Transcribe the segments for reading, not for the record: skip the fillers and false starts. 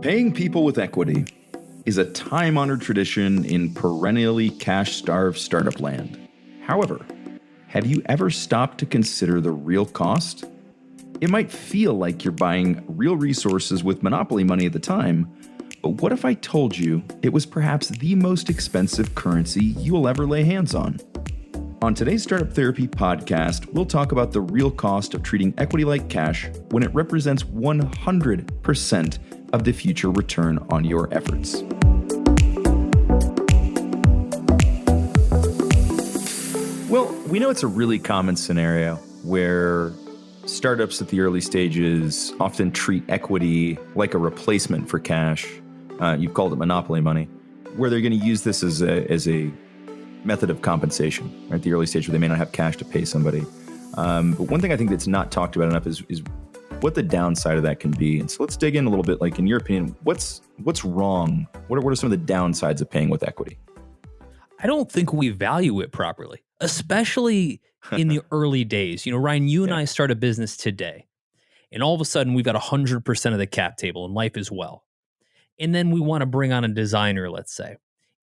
Paying people with equity is a time-honored tradition in perennially cash-starved startup land. However, have you ever stopped to consider the real cost? It might feel like you're buying real resources with monopoly money at the time, but what if I told you it was perhaps the most expensive currency you will ever lay hands on? On today's Startup Therapy podcast, we'll talk about the real cost of treating equity like cash when it represents 100% of the future return on your efforts. Well, we know it's a really common scenario where startups at the early stages often treat equity like a replacement for cash. You've called it monopoly money, where they're going to use this as a method of compensation, right? At the early stage where they may not have cash to pay somebody. But one thing I think that's not talked about enough is what the downside of that can be. And so let's dig in a little bit. Like, in your opinion, what's wrong? What are some of the downsides of paying with equity? I don't think we value it properly, especially in the early days. You know, Ryan, you and I start a business today, and all of a sudden we've got 100% of the cap table and life is well. And then we want to bring on a designer, let's say,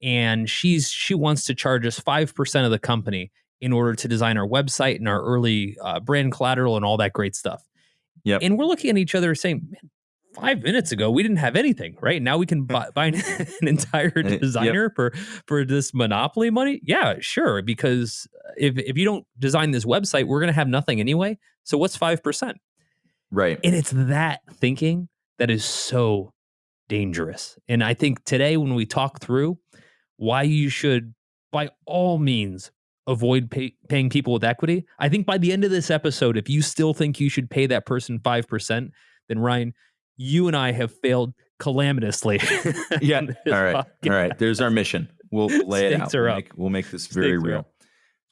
and she wants to charge us 5% of the company in order to design our website and our early brand collateral and all that great stuff. Yep. And we're looking at each other saying, man, 5 minutes ago, we didn't have anything, right? Now we can buy an entire designer for this monopoly money. Yeah, sure. Because if you don't design this website, we're going to have nothing anyway. So what's 5%? Right. And it's that thinking that is so dangerous. And I think today, when we talk through why you should, by all means, avoid paying people with equity, I think by the end of this episode, if you still think you should pay that person 5%, then Ryan, you and I have failed calamitously. Yeah. All right. There's our mission. We'll lay it out. We'll make this very real.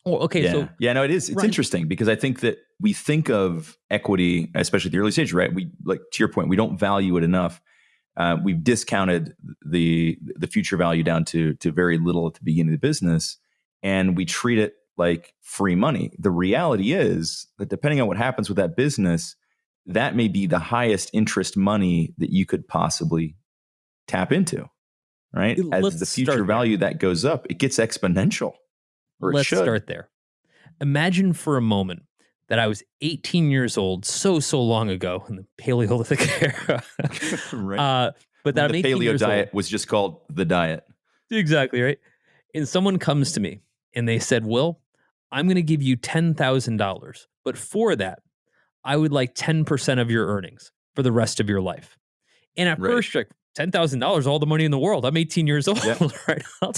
Oh, okay. Yeah. No, it is. It's interesting because I think that we think of equity, especially at the early stage, right? We, like, to your point, we don't value it enough. We've discounted the future value down to very little at the beginning of the business, and we treat it like free money. The reality is that depending on what happens with that business, that may be the highest interest money that you could possibly tap into, right? As the future value that goes up, it gets exponential. Let's start there. Imagine for a moment that I was 18 years old, so long ago in the Paleolithic era. Right. But that the paleo diet was just called the diet. Exactly, right? And someone comes to me and they said, Will, I'm going to give you $10,000, but for that, I would like 10% of your earnings for the rest of your life. And at first, like, $10,000, all the money in the world. I'm 18 years old, right? I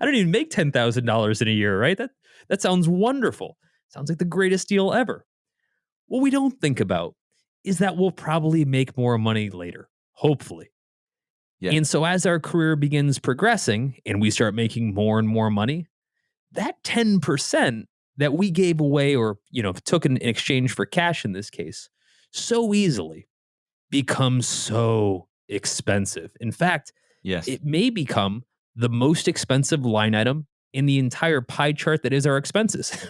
don't even make $10,000 in a year, right? That sounds wonderful. Sounds like the greatest deal ever. What we don't think about is that we'll probably make more money later, hopefully. Yeah. And so as our career begins progressing and we start making more and more money, that 10% that we gave away or, took in exchange for cash in this case, so easily becomes so expensive. In fact, it may become the most expensive line item in the entire pie chart that is our expenses.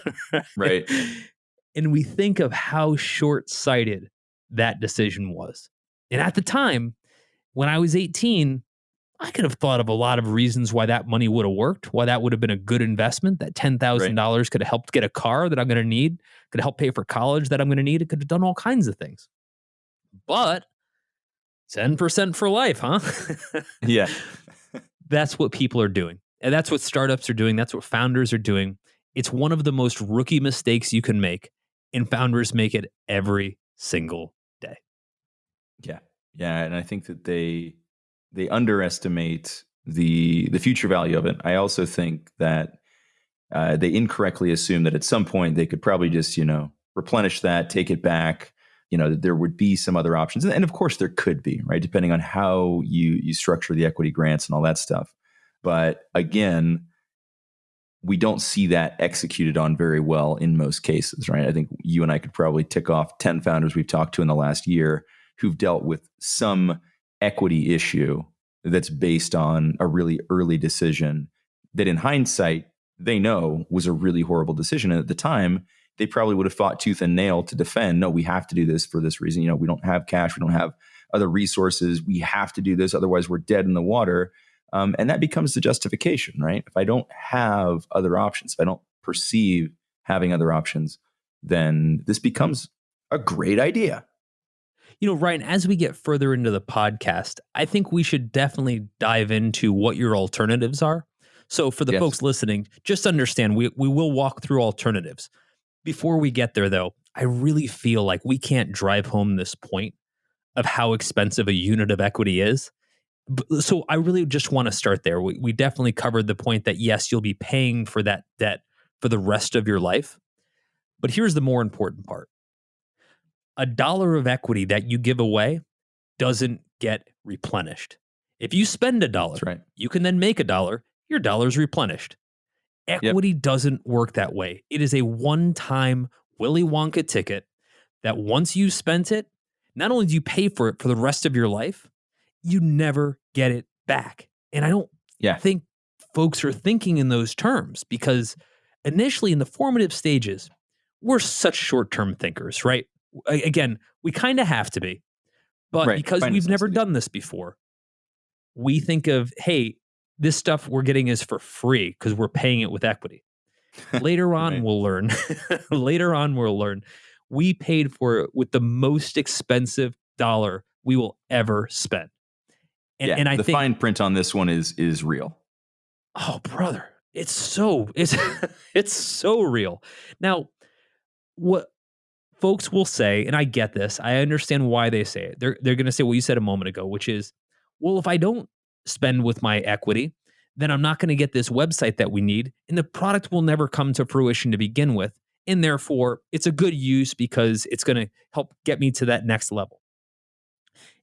Right. And we think of how short-sighted that decision was. And at the time, when I was 18, I could have thought of a lot of reasons why that money would have worked, why that would have been a good investment. That $10,000 could have helped get a car that I'm going to need, could help pay for college that I'm going to need. It could have done all kinds of things. But 10% for life, huh? Yeah. That's what people are doing. And that's what startups are doing. That's what founders are doing. It's one of the most rookie mistakes you can make, and founders make it every single day. Yeah. Yeah. And I think that they underestimate the future value of it. I also think that they incorrectly assume that at some point they could probably just, replenish that, take it back. There would be some other options. And of course there could be, right? Depending on how you structure the equity grants and all that stuff. But again, we don't see that executed on very well in most cases, right? I think you and I could probably tick off 10 founders we've talked to in the last year who've dealt with some equity issue that's based on a really early decision that in hindsight, they know was a really horrible decision. And at the time, they probably would have fought tooth and nail to defend, no, we have to do this for this reason. We don't have cash. We don't have other resources. We have to do this, otherwise we're dead in the water. And that becomes the justification, right? If I don't have other options, if I don't perceive having other options, then this becomes a great idea. Ryan, as we get further into the podcast, I think we should definitely dive into what your alternatives are. So for the Yes. folks listening, just understand we will walk through alternatives. Before we get there, though, I really feel like we can't drive home this point of how expensive a unit of equity is. So I really just want to start there. We definitely covered the point that, yes, you'll be paying for that debt for the rest of your life. But here's the more important part. $1 of equity that you give away doesn't get replenished. If you spend $1, That's right. you can then make $1, your dollar's replenished. Equity doesn't work that way. It is a one-time Willy Wonka ticket that once you spent it, not only do you pay for it for the rest of your life, you never get it back. And I don't think folks are thinking in those terms, because initially in the formative stages, we're such short-term thinkers, right? Again, we kind of have to be, but because we've never done this before, we think of, hey, this stuff we're getting is for free because we're paying it with equity. Later on, we'll learn. Later on, we'll learn. We paid for it with the most expensive dollar we will ever spend. And I the think fine print on this one is real. Oh, brother, it's so real. Now, what folks will say, and I get this, I understand why they say it. They're going to say what you said a moment ago, which is, well, if I don't spend with my equity, then I'm not going to get this website that we need, and the product will never come to fruition to begin with. And therefore, it's a good use because it's going to help get me to that next level.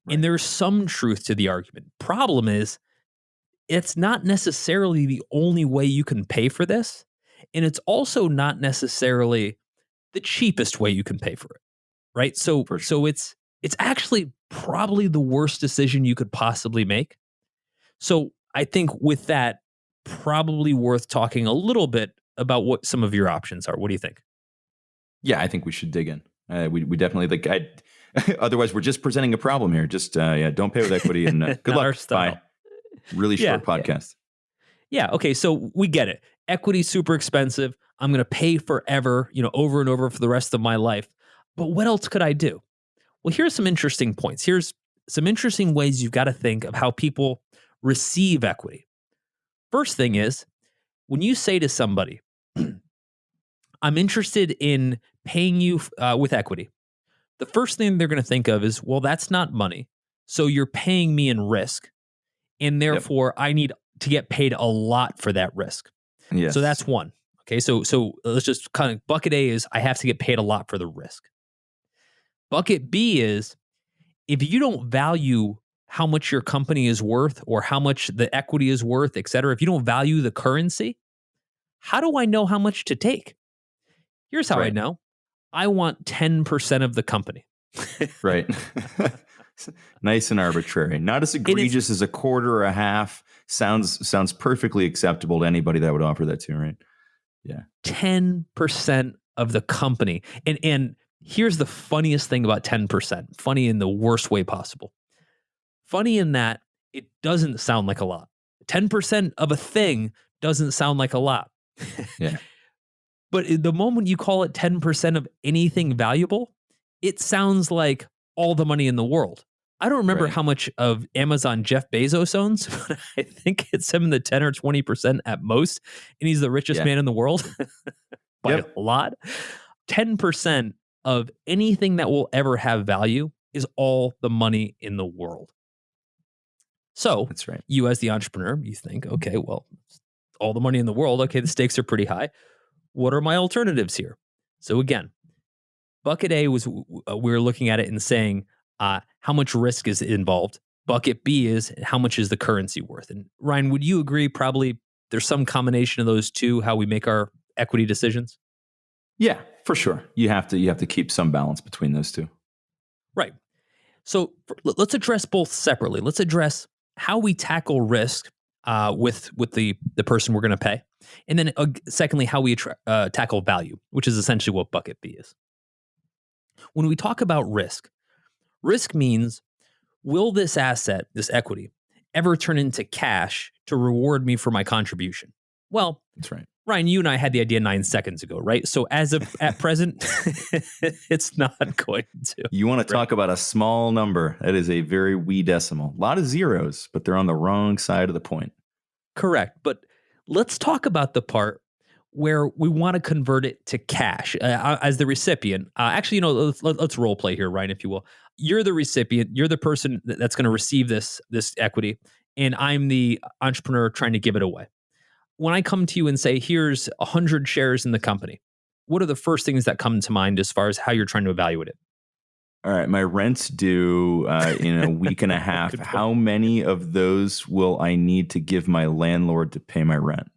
Right. And there's some truth to the argument. Problem is, it's not necessarily the only way you can pay for this. And it's also not necessarily the cheapest way you can pay for it. Right. So it's actually probably the worst decision you could possibly make. So I think with that, probably worth talking a little bit about what some of your options are. What do you think? Yeah, I think we should dig in. We definitely otherwise we're just presenting a problem here. Just don't pay with equity and good luck. Bye. Really short podcast. Yeah. Okay. So we get it. Equity's super expensive. I'm going to pay forever, over and over for the rest of my life. But what else could I do? Well, here's some interesting points. Here's some interesting ways you've got to think of how people receive equity. First thing is, when you say to somebody, I'm interested in paying you with equity, the first thing they're going to think of is, well, that's not money. So you're paying me in risk. And therefore, I need to get paid a lot for that risk. Yes. So that's one. Okay, so let's just kind of, bucket A is I have to get paid a lot for the risk. Bucket B is, if you don't value how much your company is worth or how much the equity is worth, et cetera, if you don't value the currency, how do I know how much to take? Here's how I know. I want 10% of the company. Right. Nice and arbitrary. Not as egregious as a quarter or a half. Sounds perfectly acceptable to anybody that would offer that to, right? Yeah. 10% of the company. And here's the funniest thing about 10%. Funny in the worst way possible. Funny in that it doesn't sound like a lot. 10% of a thing doesn't sound like a lot. Yeah. But the moment you call it 10% of anything valuable, it sounds like all the money in the world. I don't remember how much of Amazon Jeff Bezos owns, but I think it's him in the 10 or 20% at most. And he's the richest man in the world by a lot. 10% of anything that will ever have value is all the money in the world. So that's right. You as the entrepreneur, you think, okay, well, all the money in the world. Okay, the stakes are pretty high. What are my alternatives here? So again, bucket A was we were looking at it and saying how much risk is involved. Bucket B is how much is the currency worth. And Ryan, would you agree? Probably there's some combination of those two, how we make our equity decisions. Yeah, for sure. You have to keep some balance between those two. Right. So let's address both separately. Let's address how we tackle risk with the person we're going to pay, and then secondly, how we tackle value, which is essentially what bucket B is. When we talk about risk means will this asset, this equity, ever turn into cash to reward me for my contribution? Well, That's right. Ryan, you and I had the idea 9 seconds ago, right? So as of at present, it's not going to. You want to talk about a small number. That is a very wee decimal. A lot of zeros, but they're on the wrong side of the point. Correct. But let's talk about the part where we want to convert it to cash as the recipient. Actually, let's role play here, Ryan, if you will. You're the recipient. You're the person that's going to receive this equity, and I'm the entrepreneur trying to give it away. When I come to you and say, here's 100 shares in the company, what are the first things that come to mind as far as how you're trying to evaluate it? All right, my rent's due in a week and a half. How many of those will I need to give my landlord to pay my rent?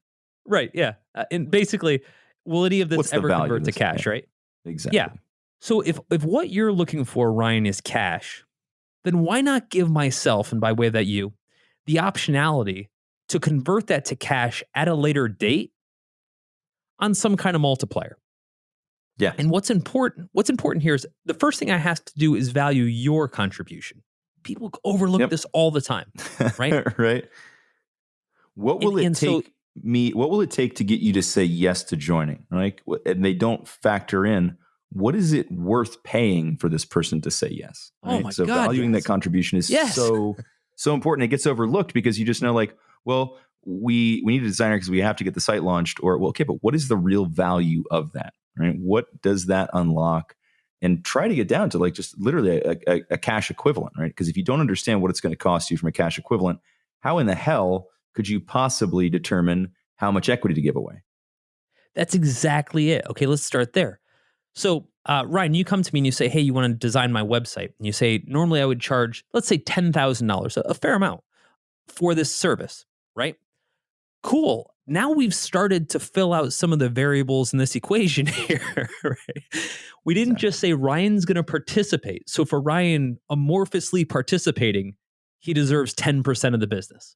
Right, yeah. And basically, will any of this ever convert to cash, right? Exactly. Yeah. So if what you're looking for, Ryan, is cash, then why not give myself, and by way of that you, the optionality to convert that to cash at a later date on some kind of multiplier? Yeah. And what's important here is the first thing I have to do is value your contribution. People overlook this all the time, right? Right. What will it take to get you to say yes to joining? Like, and they don't factor in, what is it worth paying for this person to say yes? Right? Oh my God, valuing that contribution is so important. It gets overlooked because you just know, like, well, we need a designer because we have to get the site launched, or, well, okay, but what is the real value of that? Right? What does that unlock? And try to get down to, like, just literally a cash equivalent, right? Because if you don't understand what it's going to cost you from a cash equivalent, how in the hell could you possibly determine how much equity to give away? That's exactly it. Okay, let's start there. So, Ryan, you come to me and you say, hey, you want to design my website. And you say, normally I would charge, let's say $10,000, a fair amount for this service, right? Cool. Now we've started to fill out some of the variables in this equation here, right? We didn't just say Ryan's going to participate. So for Ryan amorphously participating, he deserves 10% of the business.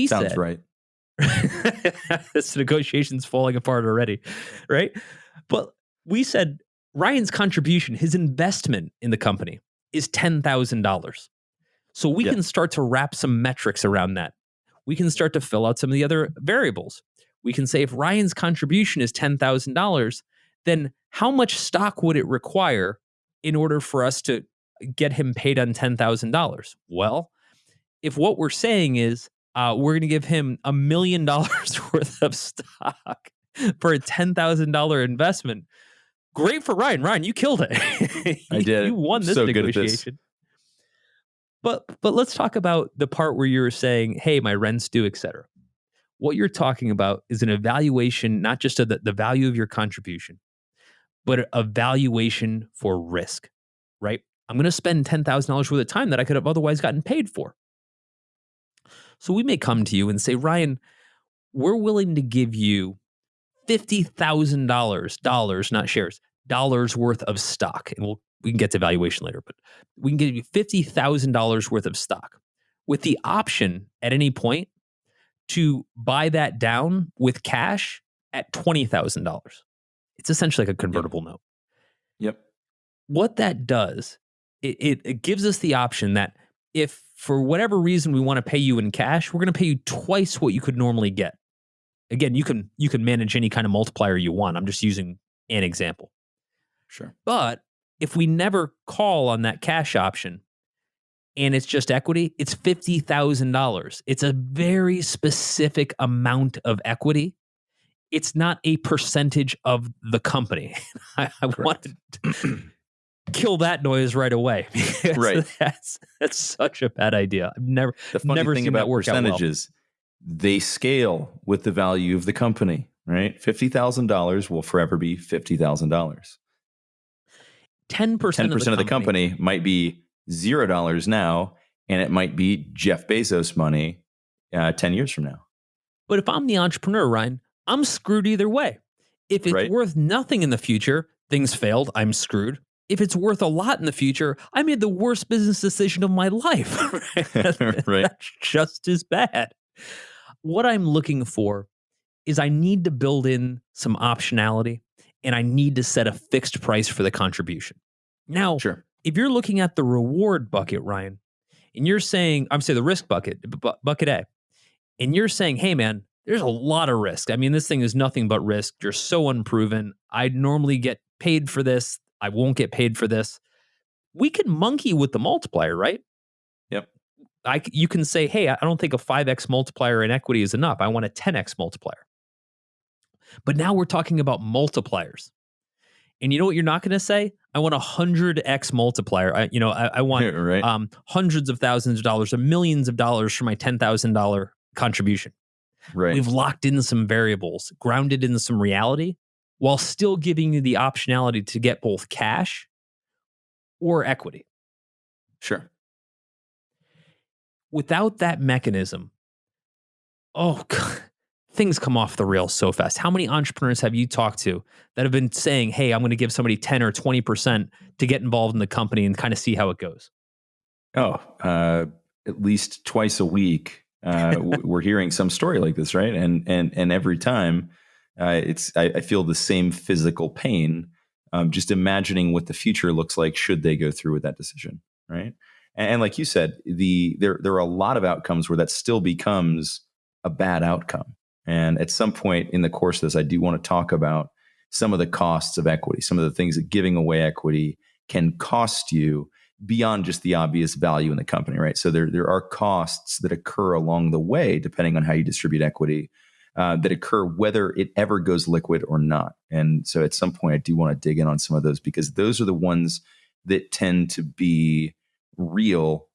Sounds right. This negotiation's falling apart already, right? But we said Ryan's contribution, his investment in the company, is $10,000. So we can start to wrap some metrics around that. We can start to fill out some of the other variables. We can say if Ryan's contribution is $10,000, then how much stock would it require in order for us to get him paid on $10,000? Well, if what we're saying is we're going to give him $1 million worth of stock for a $10,000 investment, great for Ryan. Ryan, you killed it. I did. You won this negotiation. But let's talk about the part where you're saying, hey, my rent's due, et cetera. What you're talking about is an evaluation, not just of the value of your contribution, but a valuation for risk, right? I'm going to spend $10,000 worth of time that I could have otherwise gotten paid for. So we may come to you and say, Ryan, we're willing to give you $50,000, not shares, dollars worth of stock. And we can get to valuation later, but we can give you $50,000 worth of stock with the option at any point to buy that down with cash at $20,000. It's essentially like a convertible note. Yep. What that does, it gives us the option that if for whatever reason we want to pay you in cash, we're going to pay you twice what you could normally get. Again, you can manage any kind of multiplier you want. I'm just using an example. Sure. But if we never call on that cash option and it's just equity, it's $50,000. It's a very specific amount of equity. It's not a percentage of the company. I wanted to kill that noise right away. Right. That's such a bad idea. I've never thing seen about that work percentages, they scale with the value of the company, right? $50,000 will forever be $50,000. 10% of the company might be $0 now, and it might be Jeff Bezos money 10 years from now. But if I'm the entrepreneur, Ryan, I'm screwed either way. If it's worth nothing in the future, things failed, I'm screwed. If it's worth a lot in the future, I made the worst business decision of my life. Right. That's just as bad. What I'm looking for is I need to build in some optionality, and I need to set a fixed price for the contribution. Now, Sure. if you're looking at the reward bucket, Ryan, and you're saying, I'm saying the risk bucket, bucket A, and you're saying, hey man, there's a lot of risk. I mean, this thing is nothing but risk. You're so unproven. I'd normally get paid for this. I won't get paid for this. We could monkey with the multiplier, right? Yep. You can say, hey, I don't think a 5x multiplier in equity is enough. I want a 10x multiplier. But now we're talking about multipliers. And you know what you're not going to say? I want a 100x multiplier. I want Right. hundreds of thousands of dollars or millions of dollars for my $10,000 contribution. Right. We've locked in some variables, grounded in some reality, while still giving you the optionality to get both cash or equity. Sure. Without that mechanism, oh God, things come off the rails so fast. How many entrepreneurs have you talked to that have been saying, hey, I'm going to give somebody 10 or 20% to get involved in the company and kind of see how it goes? Oh, at least twice a week, we're hearing some story like this, right? And every time, I feel the same physical pain, just imagining what the future looks like should they go through with that decision, right? And like you said, there are a lot of outcomes where that still becomes a bad outcome. And at some point in the course of this, I do want to talk about some of the costs of equity, some of the things that giving away equity can cost you beyond just the obvious value in the company, right? So there are costs that occur along the way, depending on how you distribute equity, that occur whether it ever goes liquid or not. And so at some point, I do want to dig in on some of those because those are the ones that tend to be real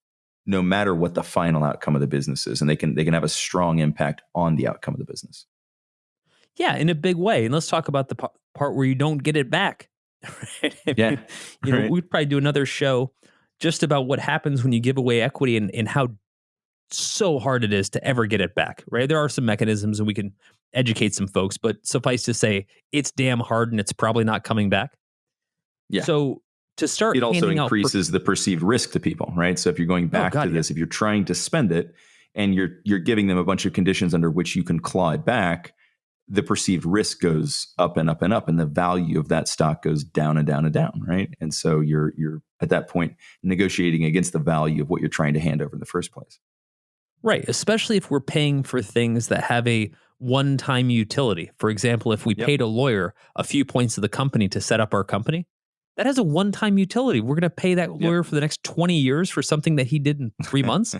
no matter what the final outcome of the business is. And they can have a strong impact on the outcome of the business. Yeah, in a big way. And let's talk about the part where you don't get it back. Yeah. We'd probably do another show just about what happens when you give away equity and how so hard it is to ever get it back, right? There are some mechanisms and we can educate some folks, but suffice to say, it's damn hard and it's probably not coming back. Yeah. So to start, it also increases the perceived risk to people, right? So if you're going back to this, if you're trying to spend it and you're giving them a bunch of conditions under which you can claw it back, the perceived risk goes up and up and up, and the value of that stock goes down and down and down, right? And so you're at that point negotiating against the value of what you're trying to hand over in the first place. Right, especially if we're paying for things that have a one-time utility. For example, if we paid a lawyer a few points of the company to set up our company, that has a one-time utility. We're going to pay that lawyer for the next 20 years for something that he did in 3 months.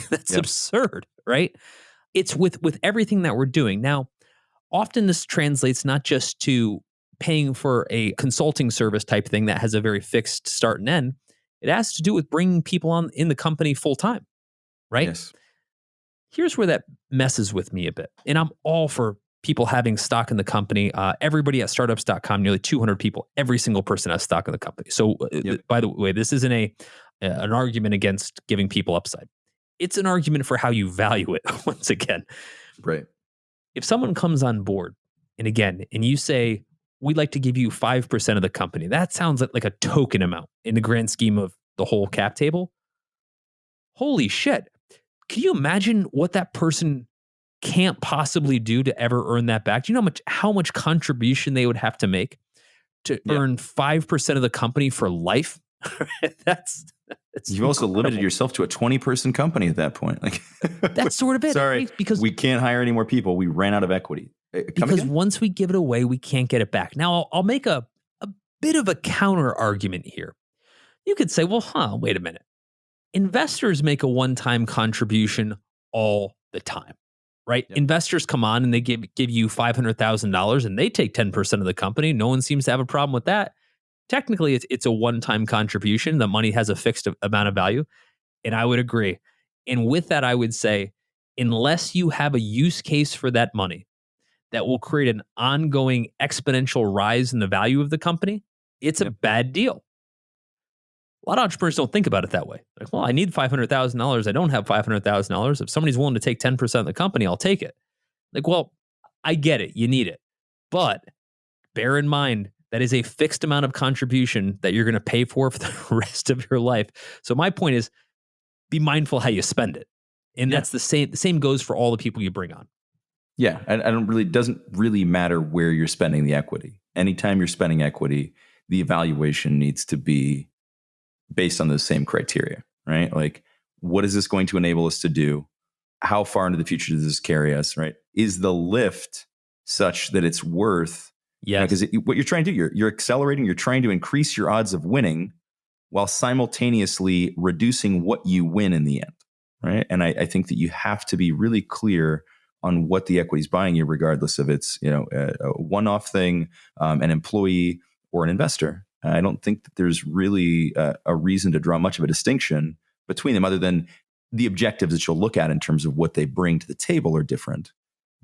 That's absurd, right? It's with everything that we're doing. Now, often this translates not just to paying for a consulting service type thing that has a very fixed start and end. It has to do with bringing people on in the company full time, right? Yes. Here's where that messes with me a bit. And I'm all for people having stock in the company. Everybody at startups.com, nearly 200 people, every single person has stock in the company. So by the way, this isn't an argument against giving people upside. It's an argument for how you value it once again. Right. If someone comes on board and you say, we'd like to give you 5% of the company, that sounds like a token amount in the grand scheme of the whole cap table. Holy shit. Can you imagine what that person can't possibly do to ever earn that back? Do you know how much contribution they would have to make to earn 5% of the company for life? That's You've also limited yourself to a 20-person company at that point. Like that's sort of it. Sorry, right? Because we can't hire any more people. We ran out of equity. Because once we give it away, we can't get it back. Now, I'll make a bit of a counter argument here. You could say, well, wait a minute. Investors make a one-time contribution all the time, right? Yep. Investors come on and they give you $500,000 and they take 10% of the company. No one seems to have a problem with that. Technically, it's a one-time contribution. The money has a fixed amount of value. And I would agree. And with that, I would say, unless you have a use case for that money that will create an ongoing exponential rise in the value of the company, it's a bad deal. A lot of entrepreneurs don't think about it that way. Like, well, I need $500,000. I don't have $500,000. If somebody's willing to take 10% of the company, I'll take it. Like, well, I get it. You need it. But bear in mind, that is a fixed amount of contribution that you're going to pay for the rest of your life. So my point is, be mindful how you spend it. And that's the same. The same goes for all the people you bring on. Yeah. It doesn't really matter where you're spending the equity. Anytime you're spending equity, the evaluation needs to be based on those same criteria, right? Like, What is this going to enable us to do? How far into the future does this carry us, right? Is the lift such that it's worth, Yes. because what you're trying to do, you're accelerating, you're trying to increase your odds of winning while simultaneously reducing what you win in the end, right? And I think that you have to be really clear on what the equity is buying you, regardless of it's a one-off thing, an employee or an investor. I don't think that there's really a reason to draw much of a distinction between them, other than the objectives that you'll look at in terms of what they bring to the table are different.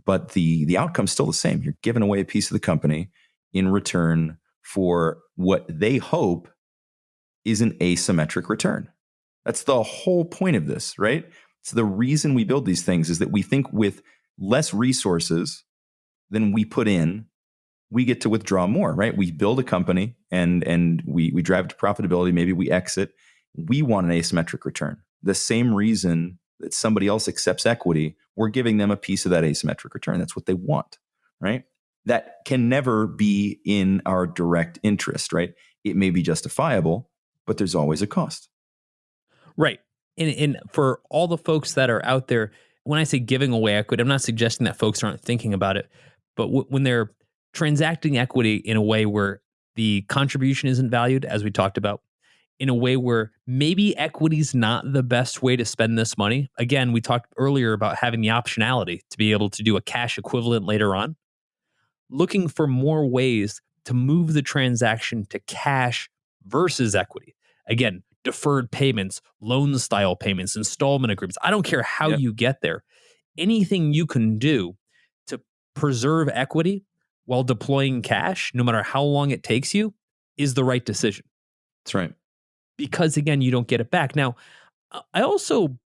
But the outcome's still the same. You're giving away a piece of the company in return for what they hope is an asymmetric return. That's the whole point of this, right? So the reason we build these things is that we think with less resources than we put in, we get to withdraw more, right? We build a company and we drive it to profitability. Maybe we exit. We want an asymmetric return. The same reason that somebody else accepts equity, we're giving them a piece of that asymmetric return. That's what they want, right? That can never be in our direct interest, right? It may be justifiable, but there's always a cost. Right. And for all the folks that are out there, when I say giving away equity, I'm not suggesting that folks aren't thinking about it, but when they're transacting equity in a way where the contribution isn't valued, as we talked about, in a way where maybe equity's not the best way to spend this money. Again, we talked earlier about having the optionality to be able to do a cash equivalent later on. Looking for more ways to move the transaction to cash versus equity. Again, deferred payments, loan style payments, installment agreements. I don't care how you get there. Anything you can do to preserve equity while deploying cash, no matter how long it takes you, is the right decision. That's right. Because again, you don't get it back. Now, I also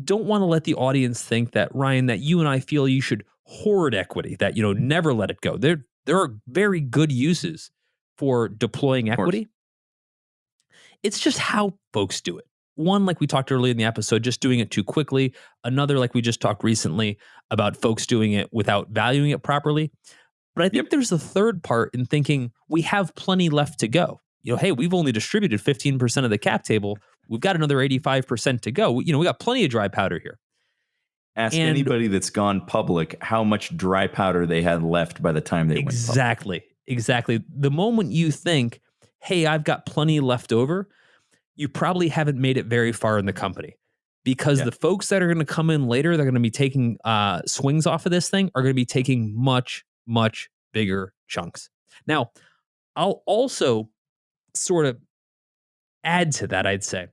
don't want to let the audience think that, Ryan, that you and I feel you should hoard equity, that, never let it go. There are very good uses for deploying equity. It's just how folks do it. One, like we talked earlier in the episode, just doing it too quickly. Another, like we just talked recently about folks doing it without valuing it properly. But I think there's a third part in thinking we have plenty left to go. Hey, we've only distributed 15% of the cap table. We've got another 85% to go. We got plenty of dry powder here. Ask anybody that's gone public how much dry powder they had left by the time they went public. Exactly. The moment you think, hey, I've got plenty left over, you probably haven't made it very far in the company, because the folks that are going to come in later, they're going to be taking swings off of this thing, are going to be taking much, much bigger chunks. Now, I'll also sort of add to that, I'd say.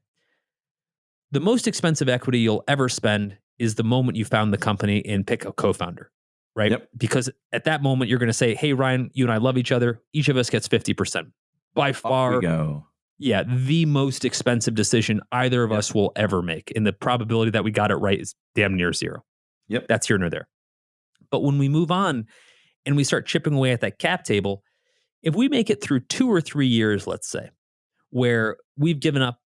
The most expensive equity you'll ever spend is the moment you found the company and pick a co-founder, right? Yep. Because at that moment, you're going to say, hey, Ryan, you and I love each other. Each of us gets 50%. By far, the most expensive decision either of us will ever make. And the probability that we got it right is damn near zero. Yep. That's here nor there. But when we move on and we start chipping away at that cap table, if we make it through 2 or 3 years, let's say, where we've given up,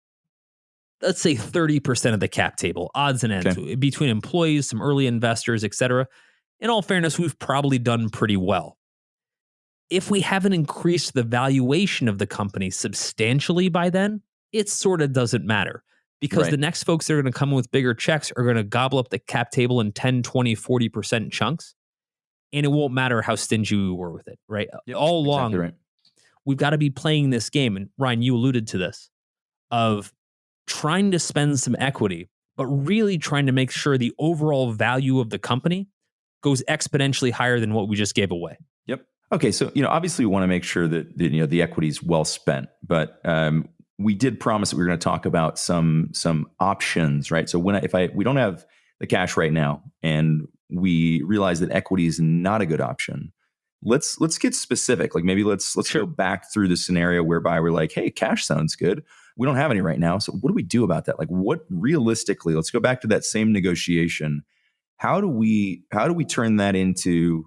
let's say 30% of the cap table, odds and ends, between employees, some early investors, et cetera. In all fairness, we've probably done pretty well. If we haven't increased the valuation of the company substantially by then, it sort of doesn't matter, because the next folks that are going to come in with bigger checks are going to gobble up the cap table in 10, 20, 40% chunks. And it won't matter how stingy we were with it, right? All along, we've got to be playing this game. And Ryan, you alluded to this, of trying to spend some equity, but really trying to make sure the overall value of the company goes exponentially higher than what we just gave away. Yep. Okay. So, obviously we want to make sure that, the equity is well spent, but we did promise that we were going to talk about some options, right? So if we don't have the cash right now and we realize that equity is not a good option, let's get specific. Like maybe let's go back through the scenario whereby we're like, hey, cash sounds good. We don't have any right now. So what do we do about that? Like, what realistically, let's go back to that same negotiation. How do we turn that into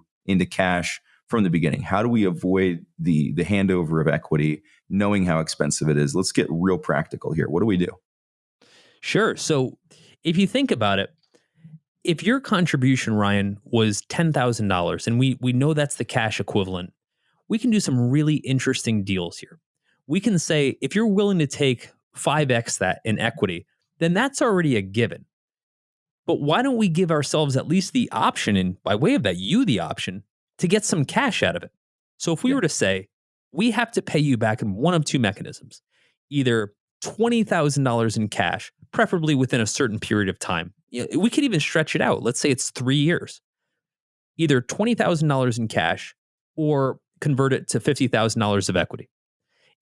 cash from the beginning? How do we avoid the handover of equity, knowing how expensive it is? Let's get real practical here. What do we do? Sure. So if you think about it, if your contribution, Ryan, was $10,000, and we know that's the cash equivalent, we can do some really interesting deals here. We can say, if you're willing to take 5x that in equity, then that's already a given. But why don't we give ourselves at least the option, and by way of that, you the option to get some cash out of it? So if we Yeah. were to say, we have to pay you back in one of two mechanisms, either $20,000 in cash, preferably within a certain period of time. We could even stretch it out. Let's say it's 3 years. Either $20,000 in cash or convert it to $50,000 of equity.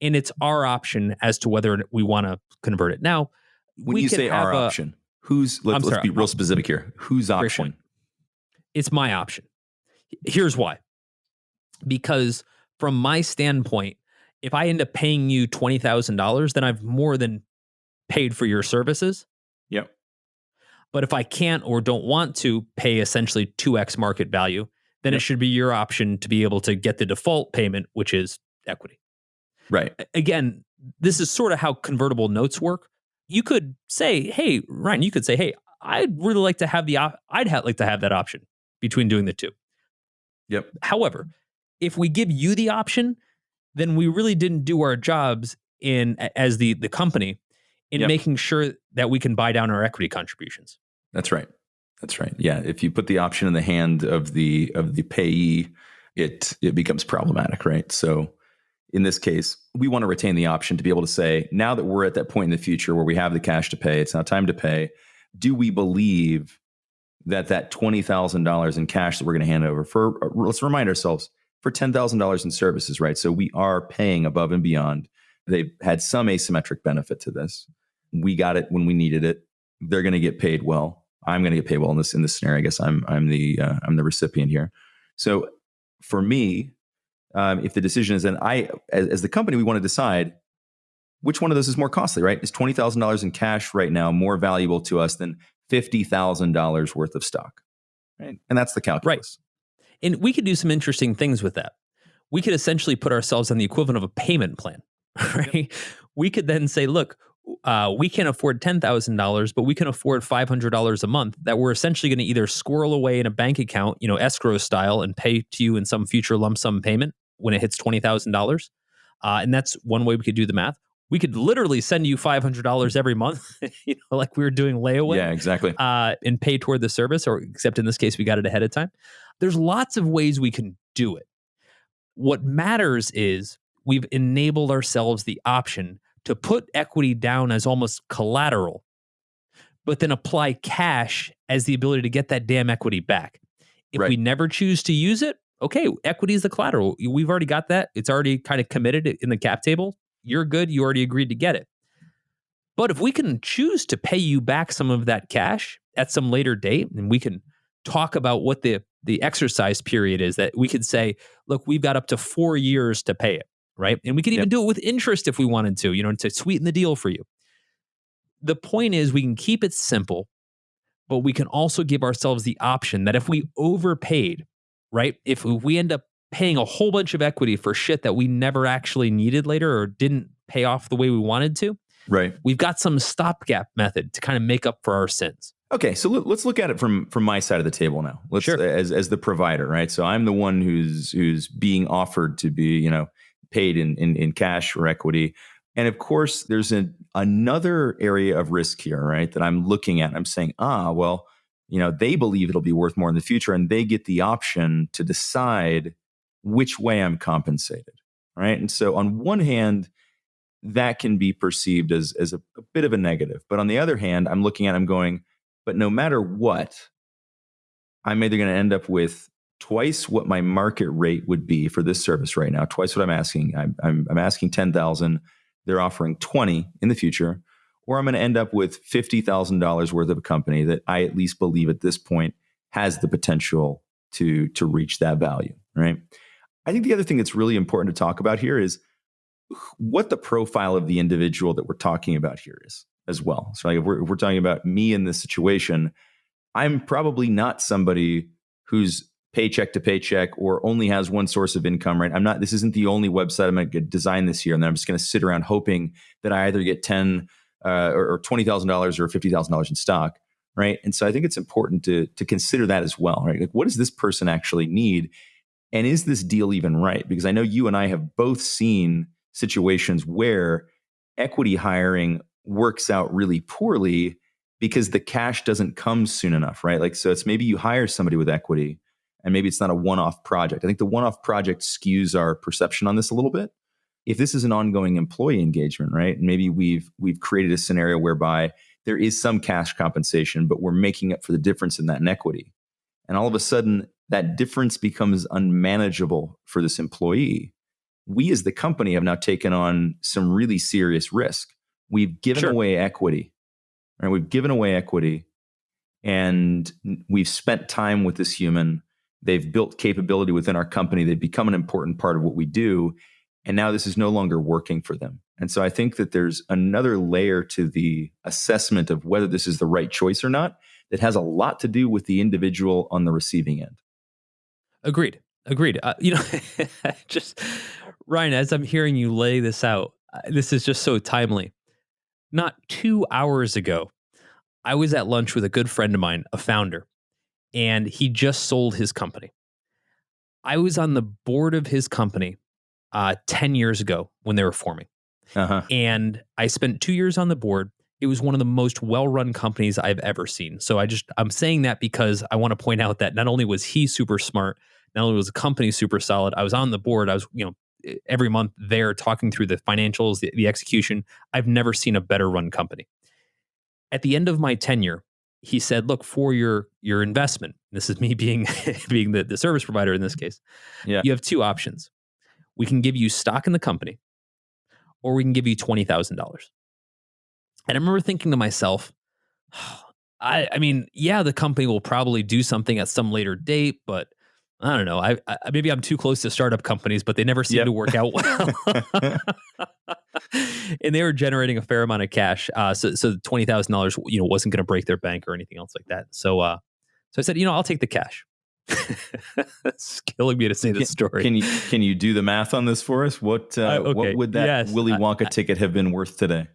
And it's our option as to whether we want to convert it. Now, When we you could say our have option, let's sorry, be real specific here. Whose Great option? point. It's my option. Here's why. Because from my standpoint, if I end up paying you $20,000, then I've more than paid for your services. Yep. But if I can't or don't want to pay essentially 2x market value, then it Yep. should be your option to be able to get the default payment, which is equity. Right. Again, this is sort of how convertible notes work. You could say, hey, Ryan, you could say, hey, I'd really like to have like to have that option between doing the two. Yep. However, if we give you the option, then we really didn't do our jobs as the company in Yep. making sure that we can buy down our equity contributions. That's right. That's right. Yeah. If you put the option in the hand of the payee, it becomes problematic, right? So in this case, we want to retain the option to be able to say, now that we're at that point in the future where we have the cash to pay, it's now time to pay. Do we believe that $20,000 in cash that we're going to hand over for, let's remind ourselves, for $10,000 in services, right? So we are paying above and beyond. They've had some asymmetric benefit to this. We got it when we needed it. They're going to get paid well. I'm going to get paid well in this scenario. I guess I'm the recipient here. So for me, if the decision is, then as the company, we want to decide which one of those is more costly, right? Is $20,000 in cash right now more valuable to us than $50,000 worth of stock, right? And that's the calculus. And we could do some interesting things with that. We could essentially put ourselves on the equivalent of a payment plan, right? Yep. We could then say, look, we can't afford $10,000, but we can afford $500 a month that we're essentially going to either squirrel away in a bank account, escrow style, and pay to you in some future lump sum payment when it hits $20,000. And that's one way we could do the math. We could literally send you $500 every month, like we were doing layaway. Yeah, exactly. And pay toward the service, or except in this case, we got it ahead of time. There's lots of ways we can do it. What matters is we've enabled ourselves the option to put equity down as almost collateral, but then apply cash as the ability to get that damn equity back. If we never choose to use it, okay, equity is the collateral. We've already got that. It's already kind of committed in the cap table. You're good. You already agreed to get it. But if we can choose to pay you back some of that cash at some later date, and we can talk about what the exercise period is, that we could say, look, we've got up to 4 years to pay it, right? And we could even do it with interest if we wanted to sweeten the deal for you. The point is we can keep it simple, but we can also give ourselves the option that if we overpaid, right? If we end up paying a whole bunch of equity for shit that we never actually needed later or didn't pay off the way we wanted to, right? We've got some stopgap method to kind of make up for our sins. Okay, so let's look at it from my side of the table now. Let's as the provider, right? So I'm the one who's being offered to be, paid in cash or equity. And of course, there's another area of risk here, right? That I'm looking at. I'm saying, well, they believe it'll be worth more in the future, and they get the option to decide which way I'm compensated, right? And so on one hand, that can be perceived as a bit of a negative. But on the other hand, I'm looking at, I'm going, but no matter what, I'm either going to end up with twice what my market rate would be for this service right now, twice what I'm asking. I'm asking 10,000. They're offering 20 in the future, or I'm going to end up with $50,000 worth of a company that I at least believe at this point has the potential to reach that value, right? I think the other thing that's really important to talk about here is what the profile of the individual that we're talking about here is as well. So like if we're talking about me in this situation, I'm probably not somebody who's paycheck to paycheck or only has one source of income, right? This isn't the only website I'm going to design this year. And then I'm just going to sit around hoping that I either get $10,000 or $20,000 or $50,000 in stock, right? And so I think it's important to consider that as well, right? Like, what does this person actually need? And is this deal even right? Because I know you and I have both seen situations where equity hiring works out really poorly because the cash doesn't come soon enough, right? Like, so it's maybe you hire somebody with equity and maybe it's not a one-off project. I think the one-off project skews our perception on this a little bit. If this is an ongoing employee engagement, right? Maybe we've created a scenario whereby there is some cash compensation, but we're making up for the difference in that in equity. And all of a sudden, that difference becomes unmanageable for this employee. We as the company have now taken on some really serious risk. We've given away equity, right? We've given away equity and we've spent time with this human. They've built capability within our company. They've become an important part of what we do. And now this is no longer working for them. And so I think that there's another layer to the assessment of whether this is the right choice or not that has a lot to do with the individual on the receiving end. Agreed. Just Ryan, as I'm hearing you lay this out, this is just so timely. Not 2 hours ago, I was at lunch with a good friend of mine, a founder, and he just sold his company. I was on the board of his company 10 years ago when they were forming. And I spent 2 years on the board. It was one of the most well-run companies I've ever seen. So I'm saying that because I want to point out that not only was he super smart, not only was the company super solid, I was on the board. I was, every month there talking through the financials, the execution. I've never seen a better run company. At the end of my tenure, he said, look, for your investment, this is me being the service provider in this case, you have two options. We can give you stock in the company, or we can give you $20,000. And I remember thinking to myself, I mean, yeah, the company will probably do something at some later date, but I don't know. I maybe I'm too close to startup companies, but they never seem to work out well. And they were generating a fair amount of cash. So the $20,000, wasn't going to break their bank or anything else like that. So I said, I'll take the cash. It's killing me to say this story. Can you do the math on this for us? What would that Willy Wonka ticket have been worth today?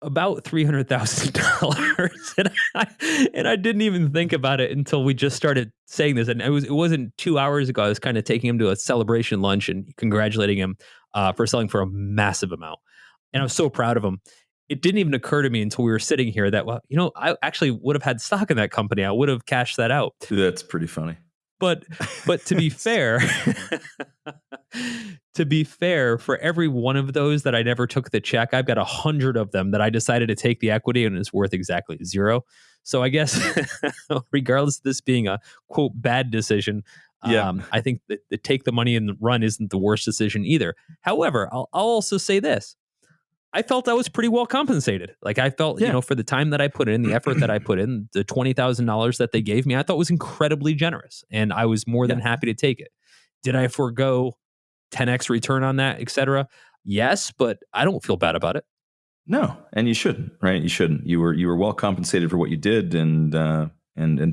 About $300,000, and I didn't even think about it until we just started saying this. And it wasn't 2 hours ago. I was kind of taking him to a celebration lunch and congratulating him for selling for a massive amount. And I was so proud of him. It didn't even occur to me until we were sitting here that, I actually would have had stock in that company. I would have cashed that out. That's pretty funny. But to be fair, for every one of those that I never took the check, I've got 100 of them that I decided to take the equity and it's worth exactly zero. So I guess regardless of this being a quote bad decision, I think that the take the money and run isn't the worst decision either. However, I'll also say this. I felt I was pretty well compensated. Like I felt, for the time that I put in, the effort that I put in, the $20,000 that they gave me, I thought was incredibly generous, and I was more than happy to take it. Did I forego 10x return on that, et cetera? Yes, but I don't feel bad about it. No, and you shouldn't, right? You shouldn't. You were well compensated for what you did, and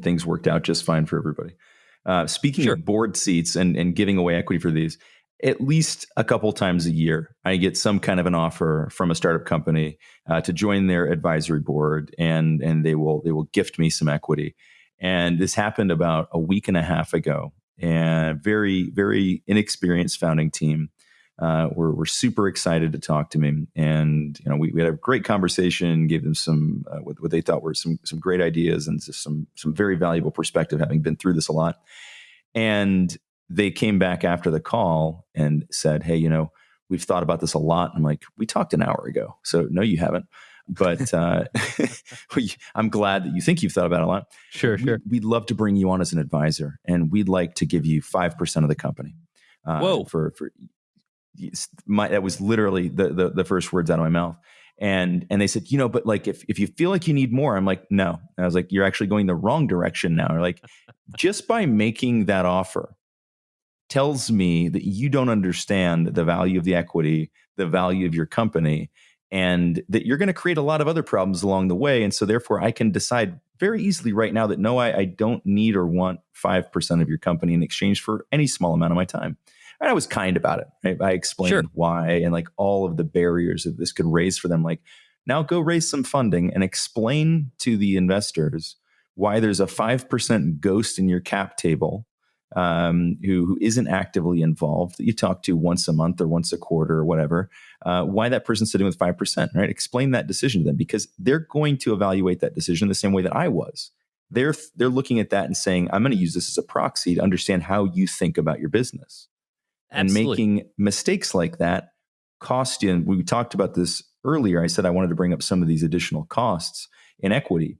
things worked out just fine for everybody. Speaking of board seats and giving away equity for these, at least a couple times a year, I get some kind of an offer from a startup company to join their advisory board, and they will gift me some equity. And this happened about a week and a half ago. And very, very inexperienced founding team were super excited to talk to me, and we had a great conversation. Gave them some what they thought were some great ideas and just some very valuable perspective, having been through this a lot. And they came back after the call and said, hey, we've thought about this a lot. I'm like, we talked an hour ago. So no, you haven't. But I'm glad that you think you've thought about it a lot. Sure. We'd love to bring you on as an advisor, and we'd like to give you 5% of the company. Whoa. That was literally the first words out of my mouth. And they said, but like, if you feel like you need more, I'm like, no. And I was like, you're actually going the wrong direction now. Or like, just by making that offer tells me that you don't understand the value of the equity, the value of your company, and that you're going to create a lot of other problems along the way. And so therefore I can decide very easily right now that no, I don't need or want 5% of your company in exchange for any small amount of my time. And I was kind about it. Right? I explained why and like all of the barriers that this could raise for them. Like, now go raise some funding and explain to the investors why there's a 5% ghost in your cap table who isn't actively involved, that you talk to once a month or once a quarter or whatever, why that person's sitting with 5%, right? Explain that decision to them, because they're going to evaluate that decision the same way that I was. They're looking at that and saying, I'm going to use this as a proxy to understand how you think about your business. Absolutely. And making mistakes like that cost you. And we talked about this earlier. I said I wanted to bring up some of these additional costs in equity.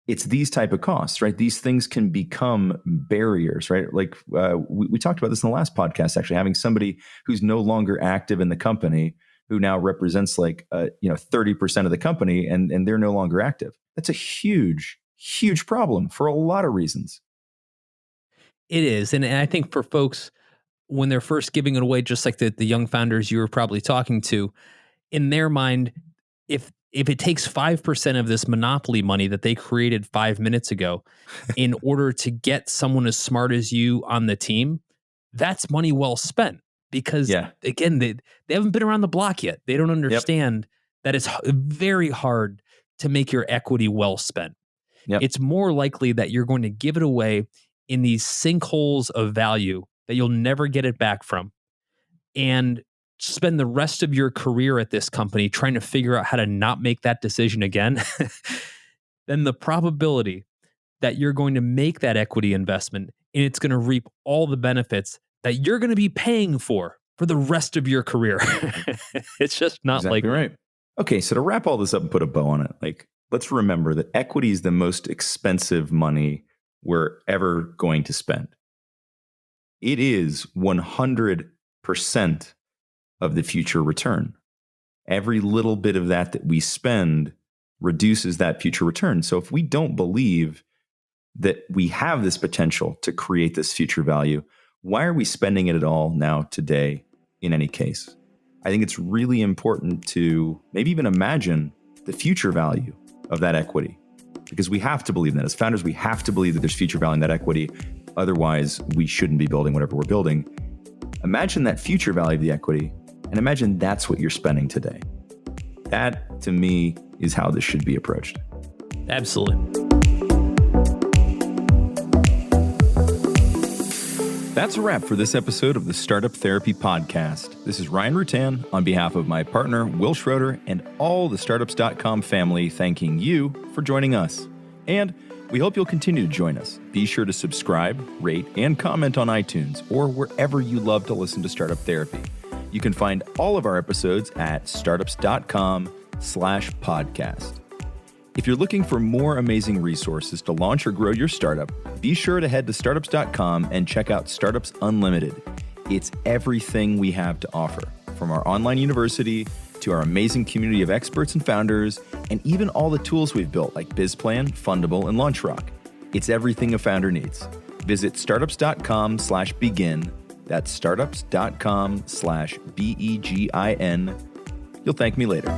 It's these type of costs, right? These things can become barriers, right? Like we talked about this in the last podcast, actually, having somebody who's no longer active in the company, who now represents 30% of the company, and they're no longer active. That's a huge problem for a lot of reasons. It is. And I think for folks, when they're first giving it away, just like the young founders you were probably talking to, in their mind, if it takes 5% of this monopoly money that they created 5 minutes ago in order to get someone as smart as you on the team, that's money well spent. Because again, they haven't been around the block yet. They don't understand that it's very hard to make your equity well spent. It's more likely that you're going to give it away in these sinkholes of value that you'll never get it back from, and spend the rest of your career at this company trying to figure out how to not make that decision again, then the probability that you're going to make that equity investment and it's going to reap all the benefits that you're going to be paying for the rest of your career. It's just not exactly right. Okay, so to wrap all this up and put a bow on it, let's remember that equity is the most expensive money we're ever going to spend. It is 100% of the future return. Every little bit of that we spend reduces that future return. So if we don't believe that we have this potential to create this future value, why are we spending it at all now today in any case? I think it's really important to maybe even imagine the future value of that equity, because we have to believe that. As founders, we have to believe that there's future value in that equity. Otherwise, we shouldn't be building whatever we're building. Imagine that future value of the equity, and imagine that's what you're spending today. That, to me, is how this should be approached. Absolutely. That's a wrap for this episode of the Startup Therapy Podcast. This is Ryan Rutan on behalf of my partner, Will Schroeder, and all the Startups.com family, thanking you for joining us. And we hope you'll continue to join us. Be sure to subscribe, rate, and comment on iTunes or wherever you love to listen to Startup Therapy. You can find all of our episodes at startups.com/podcast. If you're looking for more amazing resources to launch or grow your startup, be sure to head to startups.com and check out Startups Unlimited. It's everything we have to offer, from our online university to our amazing community of experts and founders, and even all the tools we've built like BizPlan, Fundable, and LaunchRock. It's everything a founder needs. Visit startups.com/begin. That's startups.com/BEGIN. You'll thank me later.